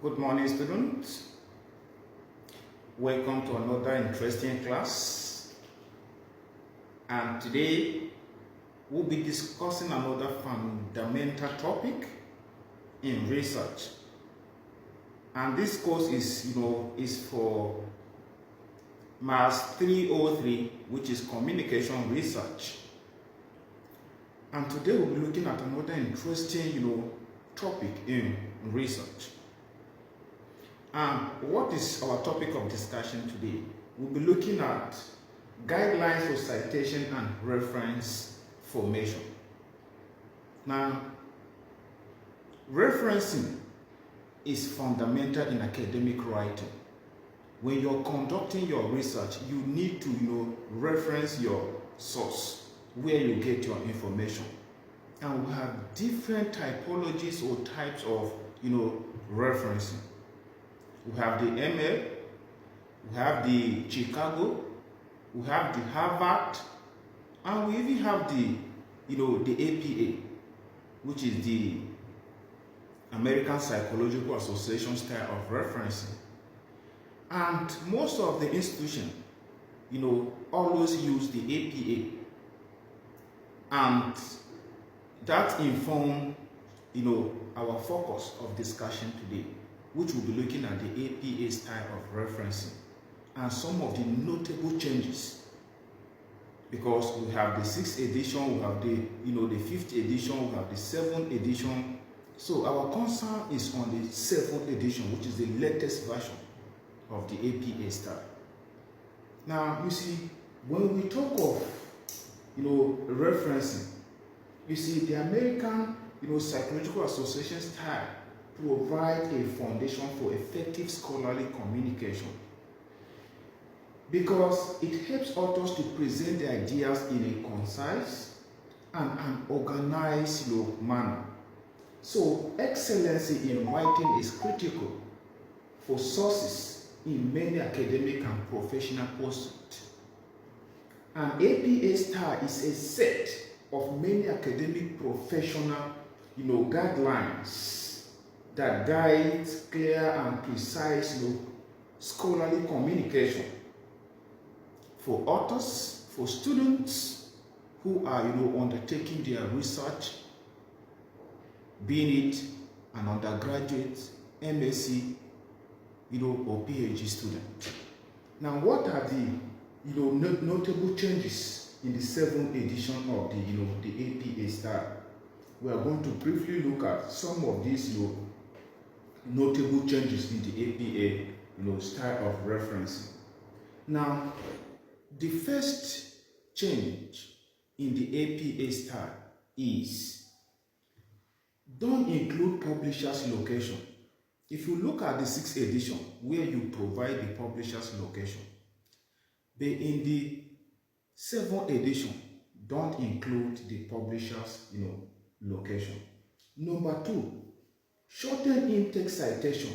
Good morning, students. Welcome to another interesting class. And today we'll be discussing another fundamental topic in research. And this course is for Mass 303, which is communication research. And today we'll be looking at another interesting, topic in research. And what is our topic of discussion today? We'll be looking at guidelines for citation and reference formation. Now, referencing is fundamental in academic writing. When you're conducting your research, you need to, reference your source, where you get your information. And we have different typologies or types of, referencing. We have the ML, we have the Chicago, we have the Harvard, and we even have the APA, which is the American Psychological Association style of referencing. And most of the institutions, always use the APA. And that informs, our focus of discussion today, which will be looking at the APA style of referencing and some of the notable changes. Because we have the 6th edition, we have the 5th edition, we have the 7th edition. So our concern is on the 7th edition, which is the latest version of the APA style. Now, you see, when we talk of referencing, you see the American Psychological Association style provide a foundation for effective scholarly communication because it helps authors to present their ideas in a concise and an organized manner. So excellency in writing is critical for sources in many academic and professional pursuits. An APA style is a set of many academic professional guidelines that guides clear and precise scholarly communication for authors, for students who are undertaking their research, being it an undergraduate, MSc, or PhD student. Now, what are the notable changes in the 7th edition of the APA style? We are going to briefly look at some of these notable changes in the APA style of referencing. Now, the first change in the APA style is don't include publisher's location. If you look at the 6th edition, where you provide the publisher's location, but in the 7th edition, don't include the publisher's location. Number 2, shorten intake citation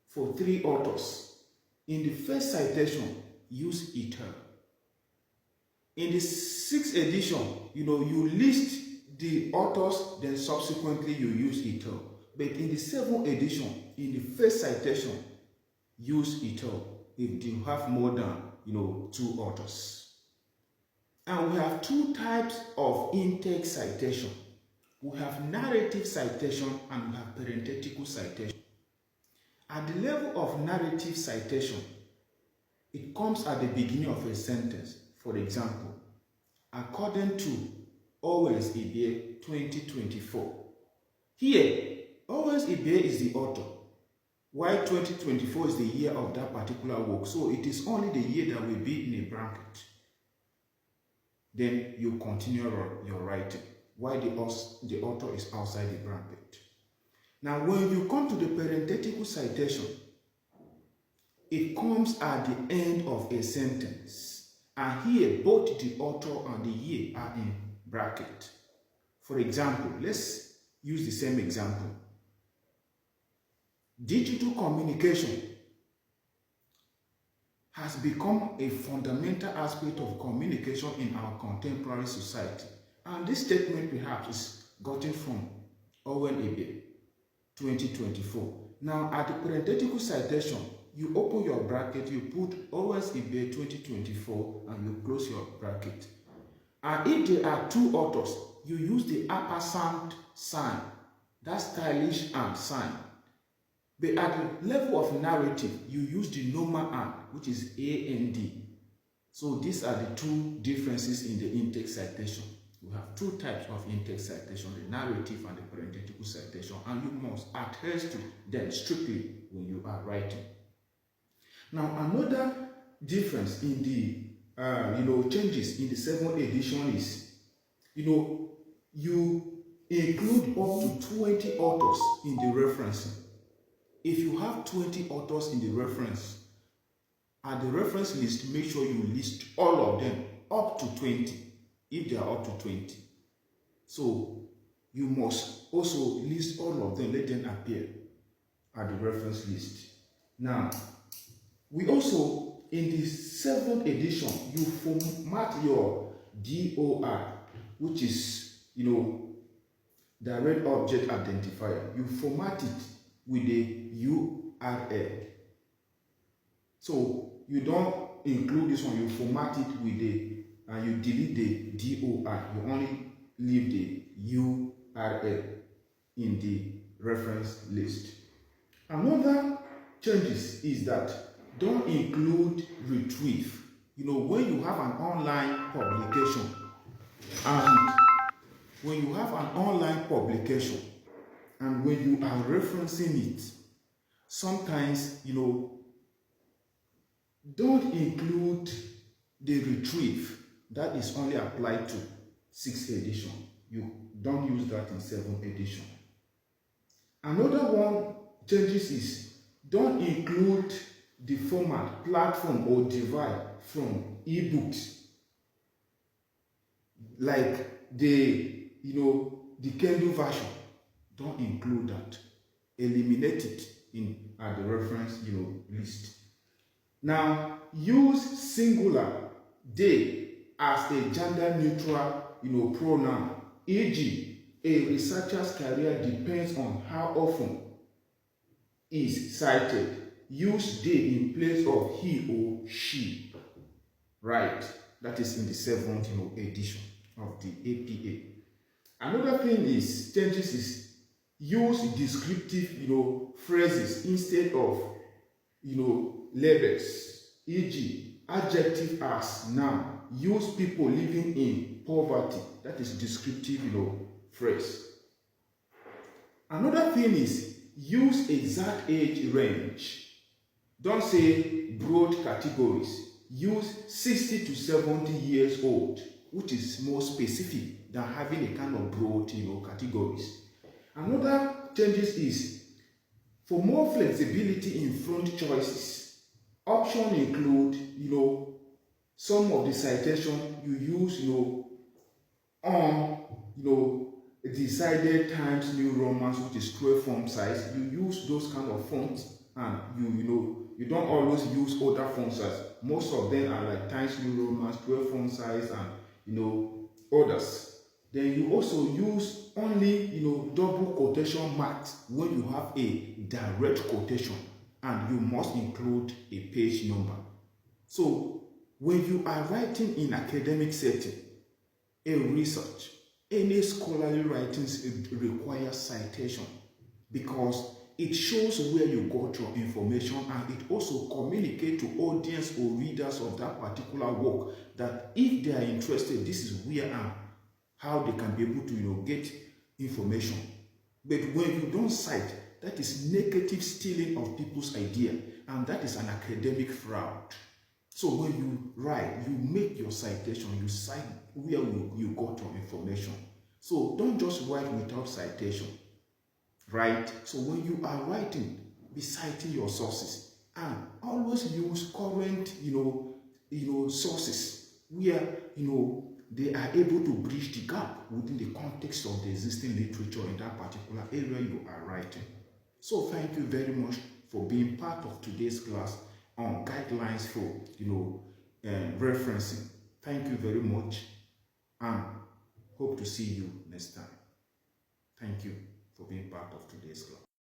for 3 authors. In the first citation, use ether. In the 6th edition, you list the authors, then subsequently you use ether. But in the 7th edition, in the first citation, use ether if you have more than 2 authors. And we have 2 types of intake citation. We have narrative citation and we have parenthetical citation. At the level of narrative citation, it comes at the beginning of a sentence. For example, according to Owens Ibie 2024. Here, Owens Ibie is the author, while 2024 is the year of that particular work. So it is only the year that will be in a bracket. Then you continue your writing, while the author is outside the bracket. Now, when you come to the parenthetical citation, it comes at the end of a sentence. And here, both the author and the year are in bracket. For example, let's use the same example. Digital communication has become a fundamental aspect of communication in our contemporary society. And this statement perhaps is gotten from Owen Ibie, 2024. Now, at the parenthetical citation, you open your bracket, you put OSEB 2024, and you close your bracket. And if there are two authors, you use the ampersand sign, that stylish and sign. But at the level of narrative, you use the normal and, which is AND. So these are the two differences in the in-text citation. We have two types of in-text citation, the narrative and the parenthetical citation, and you must adhere to them strictly when you are writing. Now, another difference in the changes in the 7th edition is, you include up to 20 authors in the referencing. If you have 20 authors in the reference, at the reference list, make sure you list all of them up to 20, if they are up to 20. So you must also list all of them, let them appear at the reference list. Now, we also, in the 7th edition, you format your DOI, which is, direct object identifier. You format it with a URL. So you don't include this one, you format it with and you delete the DOI. You only leave the URL in the reference list. Another changes is that don't include retrieve. When you have an online publication, and when you are referencing it, sometimes, don't include the retrieve. That is only applied to 6th edition. You don't use that in 7th edition. Another one changes is don't include the format, platform, or device from ebooks, like the Kindle version. Don't include that. Eliminate it at the reference list. Now, use singular they as a gender neutral pronoun. E.g., a researcher's career depends on how often is cited. Use they in place of he or she. Right. That is in the 7th edition of the APA. Another thing is changes is use descriptive phrases instead of labels. E.g., adjective as noun. Use people living in poverty. That is descriptive phrase. Another thing is use exact age range. Don't say broad categories. Use 60 to 70 years old, which is more specific than having a kind of broad categories. Another changes is for more flexibility in front choices. Options include, some of the citation you use, on, decided Times New Roman, which is 12 font size. You use those kind of fonts, and you don't always use other font size. Most of them are like Times New Roman, 12 font size, and others. Then you also use only double quotation marks when you have a direct quotation, and you must include a page number. So when you are writing in academic setting, a research, any scholarly writings require citation, because it shows where you got your information, and it also communicates to audience or readers of that particular work that if they are interested, this is where and how they can be able to get information. But when you don't cite, that is negative stealing of people's idea, and that is an academic fraud. So when you write, you make your citation, you cite where you got your information. So don't just write without citation, right? So when you are writing, be citing your sources, and always use current, sources where, they are able to bridge the gap within the context of the existing literature in that particular area you are writing. So thank you very much for being part of today's class on guidelines for referencing. Thank you very much, and hope to see you next time. Thank you for being part of today's class.